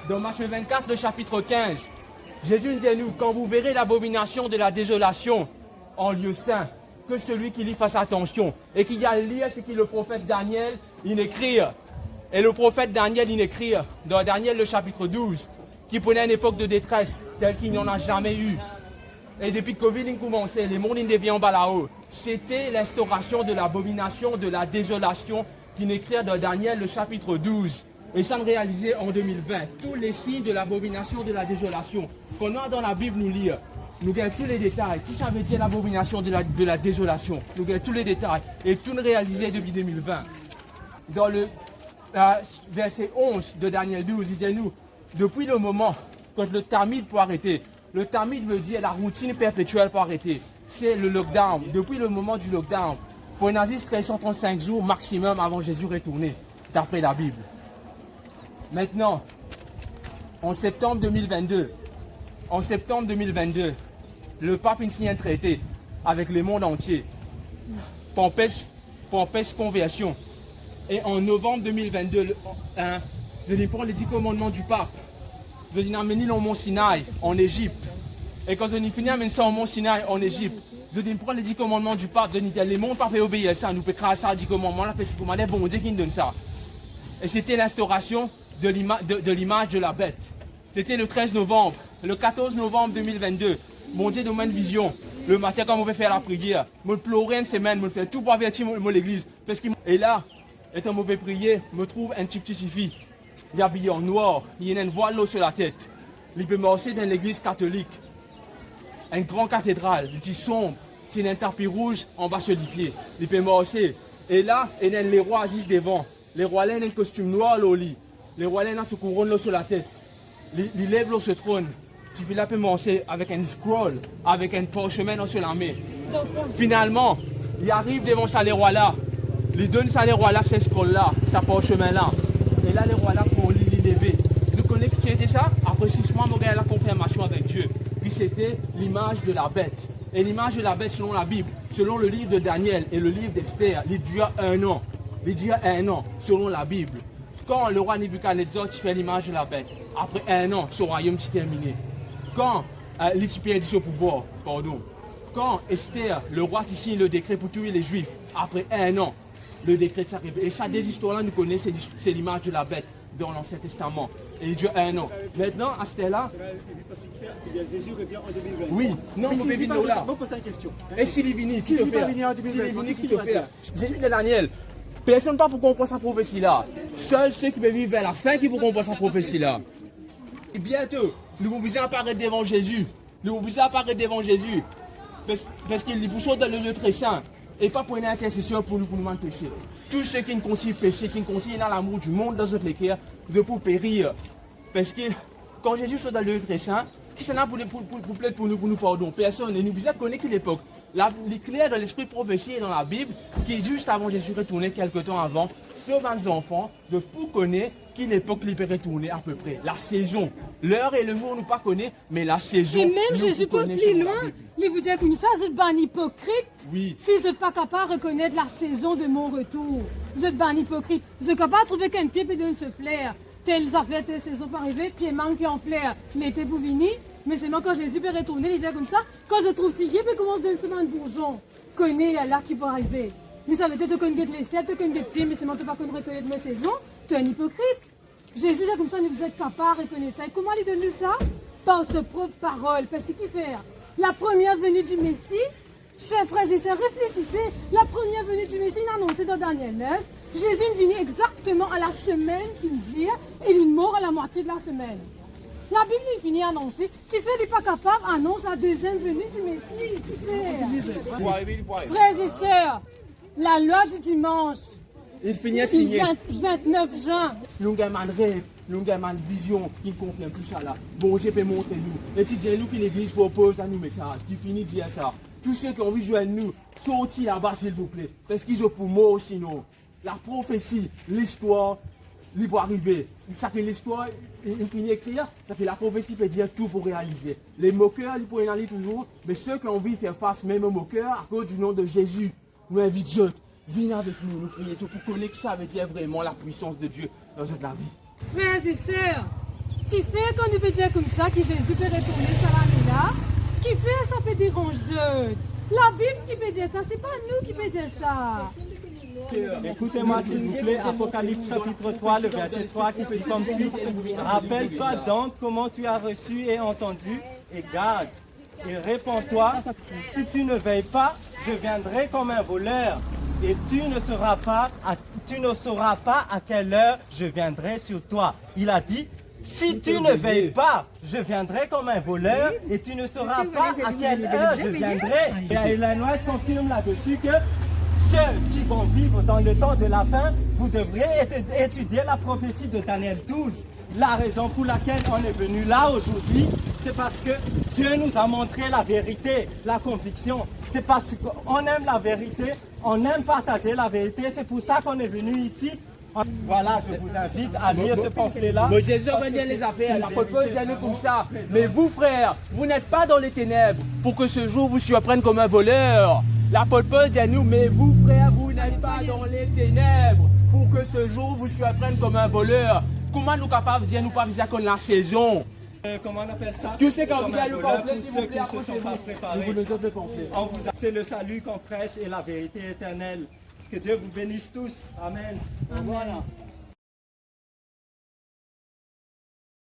Dans Matthieu 24, le chapitre 15, Jésus nous dit à nous, quand vous verrez l'abomination de la désolation en lieu saint, que celui qui lit fasse attention. Et qu'il y a à lire ce que le prophète Daniel, il écrit. Et le prophète Daniel, il écrit dans Daniel, le chapitre 12, qui prenait une époque de détresse telle qu'il n'y en a jamais eu. Et depuis que Covid a commencé, les mondes deviennent en bas là-haut. C'était l'instauration de l'abomination, de la désolation, qu'il écrit dans Daniel, le chapitre 12. Et ça nous réalisait en 2020. Tous les signes de l'abomination, de la désolation. Quand on a dans la Bible nous lire, nous gagnons tous les détails. Tout ça veut dire l'abomination de la désolation. Nous gagnons tous les détails. Et tout nous réalisé depuis 2020. Dans le verset 11 de Daniel 12, il dit nous, depuis le moment quand le Tamid peut arrêter, le Tamid veut dire la routine perpétuelle pour arrêter. C'est le lockdown. Depuis le moment du lockdown, pour un Aziz, 135 jours maximum avant Jésus retourner, d'après la Bible. Maintenant, en septembre 2022, le pape a signé un traité avec le monde entier pour empêcher conversion. Et en novembre 2022, je prends les 10 commandements du pape. Je dis amener au mont Sinaï, en Égypte. Et quand je finis amener ça au mont Sinaï, en Égypte, je dis prends les 10 commandements du pape. Je dis les mondes pas obéir à ça. Nous pouvons créer ça, 10 commandements, là, parce que c'est bon Dieu qui nous donne ça. Et c'était l'instauration de l'image de la bête. C'était le 13 novembre. Le 14 novembre 2022, mon Dieu donne une vision. Le matin, quand on veut faire la prière, je pleurer une semaine, je fais tout pour avertir l'église. Et là, étant mauvais prier, je trouve un petit fille. Il est habillé en noir, il a une voile sur la tête. Il peut marcher dans l'église catholique. Une grande cathédrale, il dit sombre, c'est un tapis rouge en bas sur les pieds. Il peut marcher. Et là, il y a les rois assis devant. Les rois ont un costume noir au lit. Les rois ont ce couronne sur la tête. Il lève ce trône. Tu fais là, peut marcher avec un scroll, avec un parchemin sur la main. Finalement, il arrive devant ça, les rois là. Il donne ça, les rois là, ce scroll-là, ce parchemin-là. Et là, les rois là pour l'élever. Vous connaissez qui était ça? Après 6 mois, on regarde la confirmation avec Dieu. Puis c'était l'image de la bête. Et l'image de la bête, selon la Bible, selon le livre de Daniel et le livre d'Esther, il dure 1 an. Il dure 1 an, selon la Bible. Quand le roi Nebuchadnezzar fait l'image de la bête, après 1 an, son royaume est terminé. Quand l'Éthiopien dit au pouvoir, quand Esther, le roi qui signe le décret pour tuer les Juifs, après 1 an, le décret s'arrive. Et ça, des histoires-là, nous connaissons, c'est l'image de la bête dans l'Ancien Testament. Et il dure 1 an. Maintenant, à ce là Jésus revient en 2020. oui, non, mais vous pouvez venir là. Je vais poser une question. Et s'il est venu, qui le fait? S'il est venu, qui le fait? Jésus de Daniel. Personne pas pour comprendre sa prophétie-là. Seuls ceux qui peuvent vivre vers la fin qui vont comprendre sa prophétie-là. Et bientôt, nous vous besoin apparaître devant Jésus. Nous vous besoin apparaître devant Jésus. Parce qu'il dit, vous sortez dans le lieu très saint. Et pas pour une intercession pour nous pécher. Tous ceux qui ne continuent à pécher, qui ne continuent dans l'amour du monde, dans notre cœur, de pour périr. Parce que quand Jésus sort dans le lieu très saint, qui s'en a pour nous pardon? Personne. Et nous besoin connaître l'époque. L'éclair de l'esprit de prophétie est dans la Bible, qui est juste avant Jésus retourner quelque temps avant, sur 20 enfants, de pour connaître qui l'époque il peut retourner à peu près. La saison. L'heure et le jour, nous pas connaît, mais la saison. Et même Jésus peut plus loin. Il vous dit comme ça, vous êtes un hypocrite. Oui. Si vous n'êtes pas capable de reconnaître la saison de mon retour, vous êtes un hypocrite. Vous êtes capable de trouver qu'un pied peut donner ce flair. Telles affaires, telle saison pour arriver, pied manque, pied en flair. Mettez pour venir. Mais seulement quand Jésus peut retourner, il dit comme ça, quand je trouve figuier, puis commence de semaine de bourgeon. Connais là qui va arriver. Mais ça veut dire que tu connais les ciels, tu connais des pieds, mais seulement tu pas reconnaître mes saisons. Tu es un hypocrite. Jésus, c'est comme ça, vous êtes capable de reconnaître ça. Et comment il donne ça? Par sa propre parole. Parce qu'il fait la première venue du Messie. Chers frères et sœurs, réfléchissez. La première venue du Messie, il annoncé dans Daniel 9. Jésus est venu exactement à la semaine qu'il dit, et il est mort à la moitié de la semaine. La Bible est finie à annoncer. Qui fait n'est pas capable, annonce la deuxième venue du Messie. Frères et sœurs, la loi du dimanche. Il finit à signer. 29 juin. Nous avons un rêve, nous avons une vision qui ne confirme plus ça là. Bon, Dieu peut montrer nous. Et tu dis nous que l'Église propose à nous message. Tu finis de dire ça. Tous ceux qui ont envie de joindre nous, sortis là-bas s'il vous plaît. Parce qu'ils ont pour moi sinon. La prophétie, l'histoire, il va arriver. Ça fait l'histoire, il finit d'écrire, ça fait la prophétie peut dire tout pour réaliser. Les moqueurs, ils pourraient y aller toujours, mais ceux qui ont envie de faire face même aux moqueurs, à cause du nom de Jésus, nous invitons Dieu. Viens avec nous, nous prions pour connaître ça veut dire vraiment la puissance de Dieu dans notre vie. Frères et sœurs, Qui fait qu'on ne peut dire comme ça que Jésus peut retourner ça là? Qui fait ça peut déranger? La Bible qui peut dire ça, c'est pas nous qui peut dire ça. Écoutez-moi s'il vous plaît, Apocalypse chapitre 3, le verset 3 qui fait comme suit. Rappelle-toi donc comment tu as reçu et entendu et garde. Et réponds-toi, si tu ne veilles pas, je viendrai comme un voleur. Et tu ne sauras pas à quelle heure je viendrai sur toi. Il a dit, si tu ne veilles pas, je viendrai comme un voleur et tu ne sauras pas à quelle heure je viendrai. Et la loi confirme là-dessus que ceux qui vont vivre dans le temps de la fin, vous devriez étudier la prophétie de Daniel 12. La raison pour laquelle on est venu là aujourd'hui, c'est parce que Dieu nous a montré la vérité, la conviction. C'est parce qu'on aime la vérité, on aime partager la vérité. C'est pour ça qu'on est venu ici. Voilà, je vous invite à lire ce pamphlet-là. Mais Jésus va dire les affaires, la peut dire comme ça. Mais vous, frères, vous n'êtes pas dans les ténèbres pour que ce jour vous surprenne comme un voleur. L'apôtre Paul dit à nous, mais vous, frères, vous n'êtes pas dans les ténèbres pour que ce jour vous surprenne comme un voleur. Comment nous capables de dire, nous pas visiter comme la saison? Comment on appelle ça? Tu sais quand vous Comme avez un le voleur pamphlet, pour s'il ceux vous plaît, qui ne se sont pas préparés. vous nous offrez le pamphlet. C'est le salut qu'on prêche et la vérité éternelle. Que Dieu vous bénisse tous. Amen. Voilà.